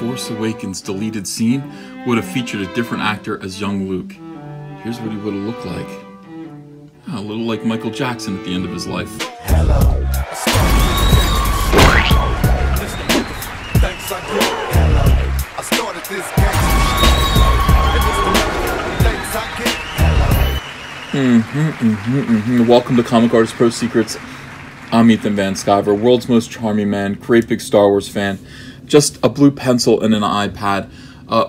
Force Awakens deleted scene would have featured a different actor as young Luke. Here's what he would have looked like. A little like Michael Jackson at the end of his life. Welcome to Comic Artist Pro Secrets. I'm Ethan Van Sciver, world's most charming man, great big Star Wars fan. Just a blue pencil and an iPad.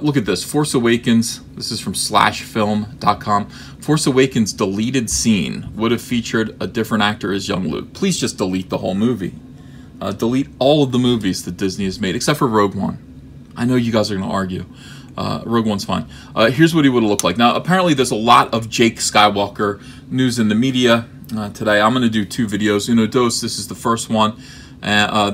Look at this, Force Awakens. This is from slashfilm.com. Force Awakens deleted scene would have featured a different actor as young Luke. Please just delete the whole movie. Delete all of the movies that Disney has made, except for Rogue One. I know you guys are going to argue. Rogue One's fine. Here's what he would have looked like. Now, apparently there's a lot of Jake Skywalker news in the media today. I'm going to do two videos. Uno dos, this is the first one.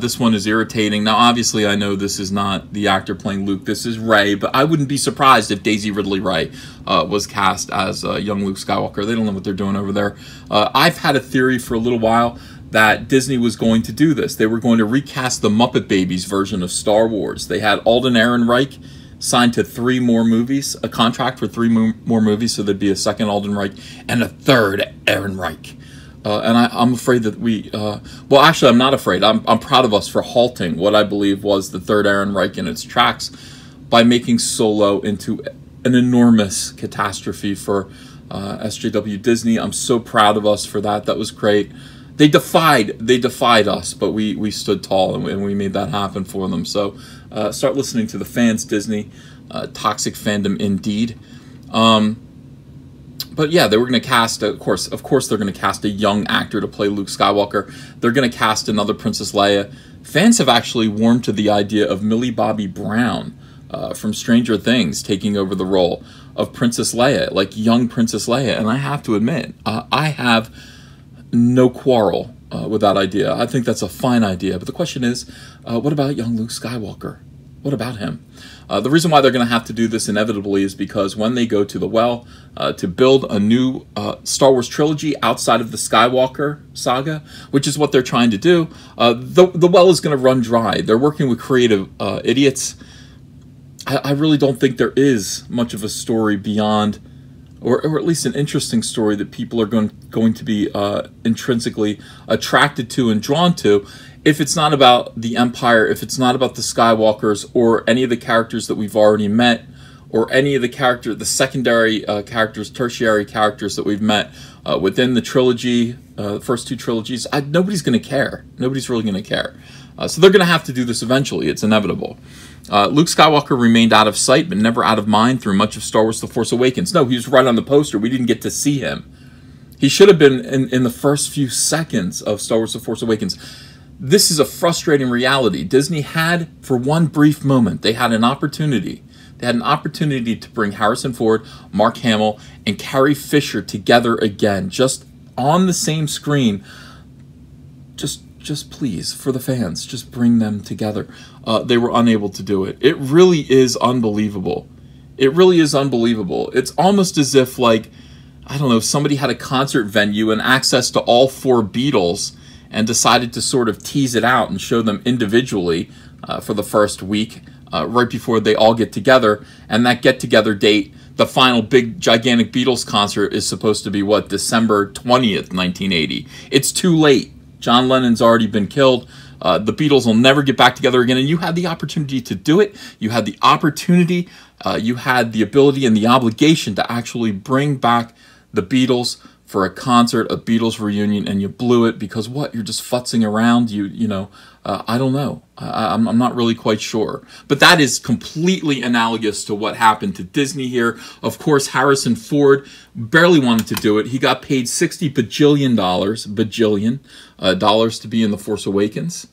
This one is irritating. Now, obviously, I know this is not the actor playing Luke. This is Rey, but I wouldn't be surprised if Daisy Ridley Rey was cast as young Luke Skywalker. They don't know what they're doing over there. I've had a theory for a little while that Disney was going to do this. They were going to recast the Muppet Babies version of Star Wars. They had Alden Ehrenreich signed to 3 more movies, a contract for 3 more movies, so there'd be a second Alden Reich and a third Ehrenreich. And I'm afraid that well, actually, I'm not afraid. I'm proud of us for halting what I believe was the third Ehrenreich in its tracks by making Solo into an enormous catastrophe for SJW Disney. I'm so proud of us for that. That was great. They defied us, but we stood tall and we made that happen for them. So start listening to the fans, Disney. Toxic fandom indeed. But yeah, they were going to cast, of course, they're going to cast a young actor to play Luke Skywalker. They're going to cast another Princess Leia. Fans have actually warmed to the idea of Millie Bobby Brown from Stranger Things taking over the role of Princess Leia, like young Princess Leia. And I have to admit, I have no quarrel with that idea. I think that's a fine idea. But the question is, what about young Luke Skywalker? What about him? The reason why they're going to have to do this inevitably is because when they go to the well to build a new Star Wars trilogy outside of the Skywalker saga, which is what they're trying to do, the well is going to run dry. They're working with creative idiots. I really don't think there is much of a story beyond, or at least an interesting story that people are going to be intrinsically attracted to and drawn to, if it's not about the Empire, if it's not about the Skywalkers or any of the characters that we've already met, or any of the secondary characters, tertiary characters that we've met within the trilogy, the first 2 trilogies. Nobody's going to care. Nobody's really going to care. So they're going to have to do this eventually. It's inevitable. Luke Skywalker remained out of sight, but never out of mind through much of Star Wars The Force Awakens. No, he was right on the poster. We didn't get to see him. He should have been in the first few seconds of Star Wars The Force Awakens. This is a frustrating reality. Disney had, for one brief moment, they had an opportunity. They had an opportunity to bring Harrison Ford, Mark Hamill, and Carrie Fisher together again, just on the same screen. Just please, for the fans, just bring them together. They were unable to do it. It really is unbelievable. It really is unbelievable. It's almost as if, like, I don't know, somebody had a concert venue and access to all 4 Beatles and decided to sort of tease it out and show them individually for the first week, right before they all get together. And that get-together date, the final big, gigantic Beatles concert, is supposed to be, what, December 20th, 1980. It's too late. John Lennon's already been killed. The Beatles will never get back together again, and you had the opportunity to do it. You had the opportunity, you had the ability and the obligation to actually bring back the Beatles for a concert, a Beatles reunion, and you blew it because what? You're just futzing around. You know, I don't know. I'm not really quite sure. But that is completely analogous to what happened to Disney here. Of course, Harrison Ford barely wanted to do it. He got paid $60 bajillion to be in The Force Awakens.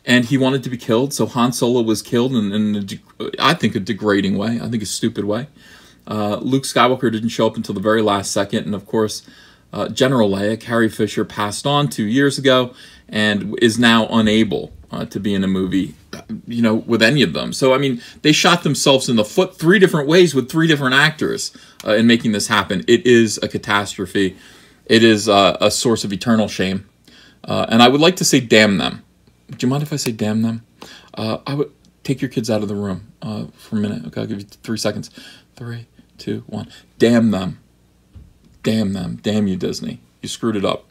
And he wanted to be killed, so Han Solo was killed in I think, a degrading way. I think a stupid way. Luke Skywalker didn't show up until the very last second, and of course, General Leia, Carrie Fisher, passed on 2 years ago and is now unable to be in a movie, you know, with any of them. So, I mean, they shot themselves in the foot 3 different ways with 3 different actors in making this happen. It is a catastrophe. It is a source of eternal shame. And I would like to say damn them. Do you mind if I say damn them? take your kids out of the room for a minute. Okay, I'll give you 3 seconds. 3, 2, 1. Damn them. Damn them. Damn you, Disney. You screwed it up.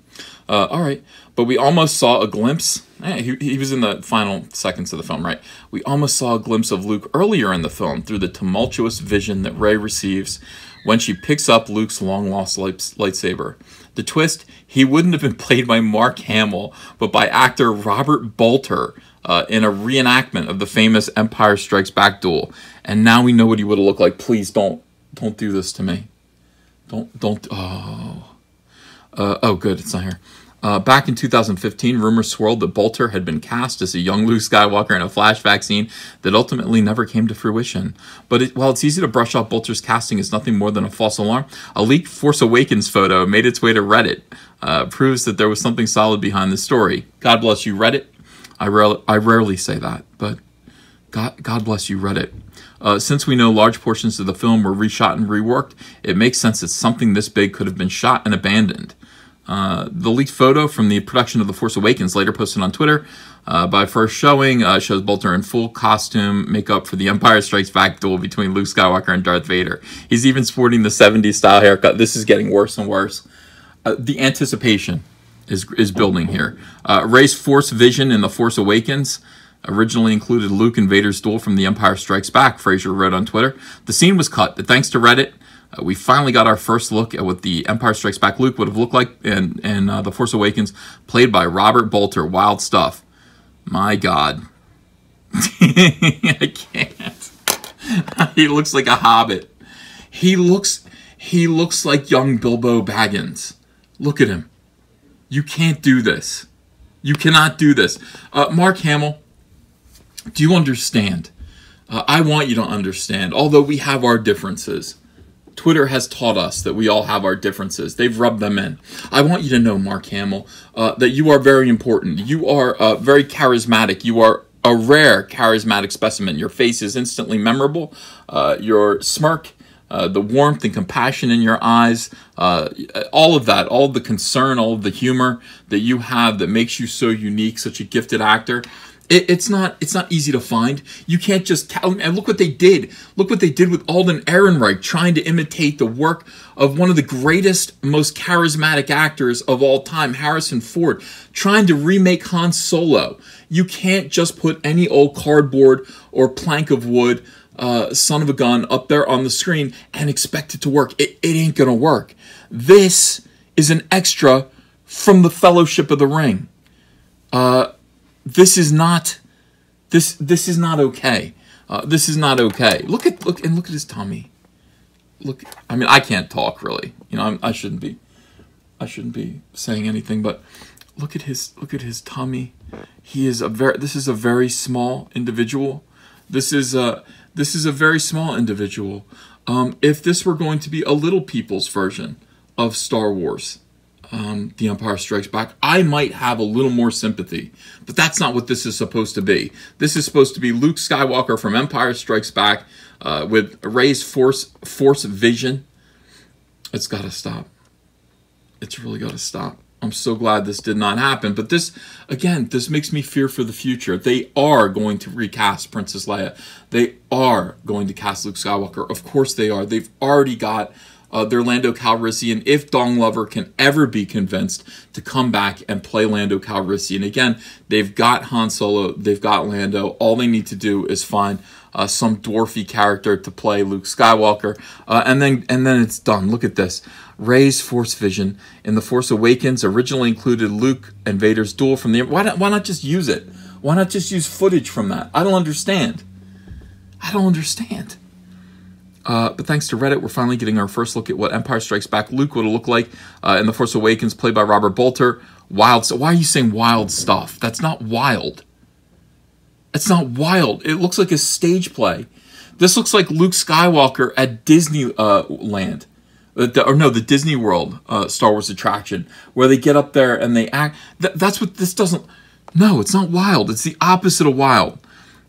All right, but we almost saw a glimpse. He was in the final seconds of the film, right? We almost saw a glimpse of Luke earlier in the film through the tumultuous vision that Rey receives when she picks up Luke's long-lost lightsaber. The twist, he wouldn't have been played by Mark Hamill, but by actor Robert Bolter in a reenactment of the famous Empire Strikes Back duel. And now we know what he would have looked like. Please don't do this to me. Don't. Oh, good, it's not here. Back in 2015, rumors swirled that Bolter had been cast as a young Luke Skywalker in a flashback scene that ultimately never came to fruition. But while it's easy to brush off Bolter's casting as nothing more than a false alarm, a leaked Force Awakens photo made its way to Reddit. Proves that there was something solid behind the story. God bless you, Reddit. I rarely say that, but God bless you, Reddit. Since we know large portions of the film were reshot and reworked, it makes sense that something this big could have been shot and abandoned. The leaked photo from the production of The Force Awakens, later posted on Twitter by first showing, shows Bolter in full costume makeup for the Empire Strikes Back duel between Luke Skywalker and Darth Vader. He's even sporting the 70s style haircut. This is getting worse and worse. The anticipation is building here. Rey's Force vision in The Force Awakens originally included Luke and Vader's duel from The Empire Strikes Back, Fraser wrote on Twitter. The scene was cut, but thanks to Reddit, we finally got our first look at what the Empire Strikes Back Luke would have looked like in The Force Awakens, played by Robert Bolter. Wild stuff. My God. I can't. He looks like a hobbit. He looks like young Bilbo Baggins. Look at him. You can't do this. You cannot do this. Mark Hamill, do you understand? I want you to understand, although we have our differences. Twitter has taught us that we all have our differences. They've rubbed them in. I want you to know, Mark Hamill, that you are very important. You are very charismatic. You are a rare charismatic specimen. Your face is instantly memorable. Your smirk, the warmth and compassion in your eyes, all of that, all of the concern, all of the humor that you have that makes you so unique, such a gifted actor. It's not easy to find. You can't just tell. And look what they did. Look what they did with Alden Ehrenreich, trying to imitate the work of one of the greatest, most charismatic actors of all time, Harrison Ford, trying to remake Han Solo. You can't just put any old cardboard or plank of wood, son of a gun, up there on the screen and expect it to work. It ain't gonna work. This is an extra from the Fellowship of the Ring. This is not okay. This is not okay. Look at his tummy. Look, I mean, I can't talk really. You know, I shouldn't be saying anything, but look at his tummy. This is a very small individual. This is a very small individual. If this were going to be a little people's version of Star Wars, The Empire Strikes Back, I might have a little more sympathy. But that's not what this is supposed to be. This is supposed to be Luke Skywalker from Empire Strikes Back with Rey's Force vision. It's got to stop. It's really got to stop. I'm so glad this did not happen. But this makes me fear for the future. They are going to recast Princess Leia. They are going to cast Luke Skywalker. Of course they are. They've already got their Lando Calrissian, if Dong Lover can ever be convinced to come back and play Lando Calrissian again. They've got Han Solo, they've got Lando. All they need to do is find some dwarfy character to play Luke Skywalker, and then it's done. Look at this. Rey's Force vision in The Force Awakens originally included Luke and Vader's duel from the... Why not just use it? Why not just use footage from that? I don't understand. But thanks to Reddit, we're finally getting our first look at what Empire Strikes Back Luke would have looked like in The Force Awakens, played by Robert Bolter. Wild. So why are you saying wild stuff? That's not wild. It's not wild. It looks like a stage play. This looks like Luke Skywalker at Disneyland. The Disney World Star Wars attraction, where they get up there and they act. That's what this doesn't... No, it's not wild. It's the opposite of wild.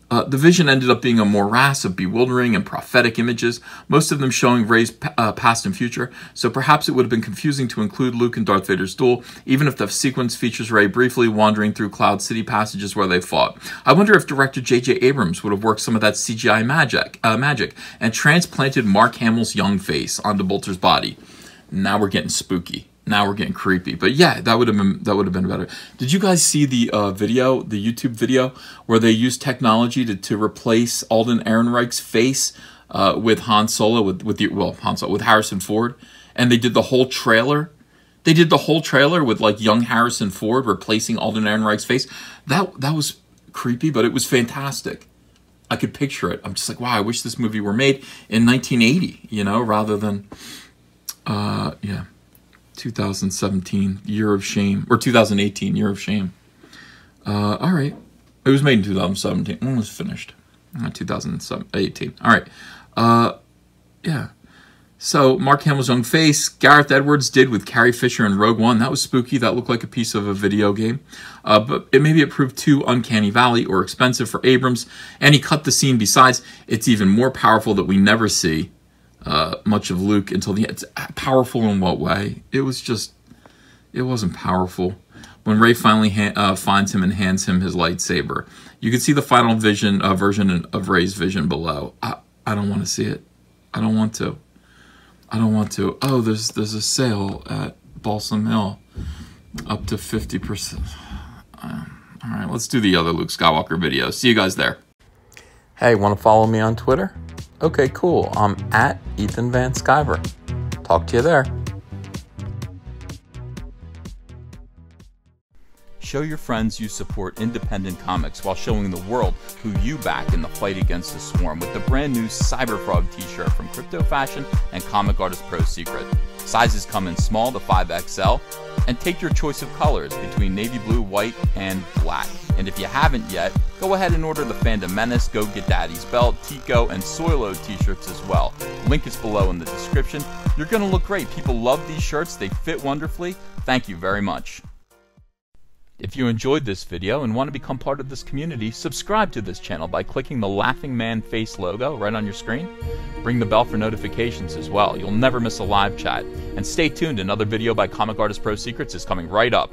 The vision ended up being a morass of bewildering and prophetic images, most of them showing Rey's past and future, so perhaps it would have been confusing to include Luke and Darth Vader's duel, even if the sequence features Rey briefly wandering through Cloud City passages where they fought. I wonder if director J.J. Abrams would have worked some of that CGI magic and transplanted Mark Hamill's young face onto Bolter's body. Now we're getting spooky. Now we're getting creepy. But yeah, that would have been better. Did you guys see the video, the YouTube video, where they used technology to replace Alden Ehrenreich's face with Han Solo, with Harrison Ford, and they did the whole trailer. They did the whole trailer with like young Harrison Ford replacing Alden Ehrenreich's face. That was creepy, but it was fantastic. I could picture it. I'm just like, wow, I wish this movie were made in 1980, you know, rather than 2017, Year of Shame, or 2018, Year of Shame. All right. It was made in 2017. It was finished. 2018. All right. Yeah. So, Mark Hamill's young face, Gareth Edwards did with Carrie Fisher in Rogue One. That was spooky. That looked like a piece of a video game. But maybe it proved too uncanny valley or expensive for Abrams. And he cut the scene. Besides, it's even more powerful that we never see much of Luke until the end. It's powerful in what way? It wasn't powerful. When Rey finally finds him and hands him his lightsaber, you can see the final version of Rey's vision below. I don't want to see it. I don't want to. Oh, there's a sale at Balsam Hill, up to 50%. All right, let's do the other Luke Skywalker video. See you guys there. Hey, want to follow me on Twitter? Okay, cool. I'm at Ethan Van Sciver. Talk to you there. Show your friends you support independent comics while showing the world who you back in the fight against the swarm with the brand new Cyberfrog t-shirt from Crypto Fashion and Comic Artist Pro Secret. Sizes come in small to 5XL, and take your choice of colors between navy blue, white, and black. And if you haven't yet, go ahead and order the Fandom Menace, Go Get Daddy's Belt, Tico, and Soilo t-shirts as well. Link is below in the description. You're going to look great. People love these shirts. They fit wonderfully. Thank you very much. If you enjoyed this video and want to become part of this community, subscribe to this channel by clicking the Laughing Man face logo right on your screen. Ring the bell for notifications as well. You'll never miss a live chat. And stay tuned, another video by Comic Artist Pro Secrets is coming right up.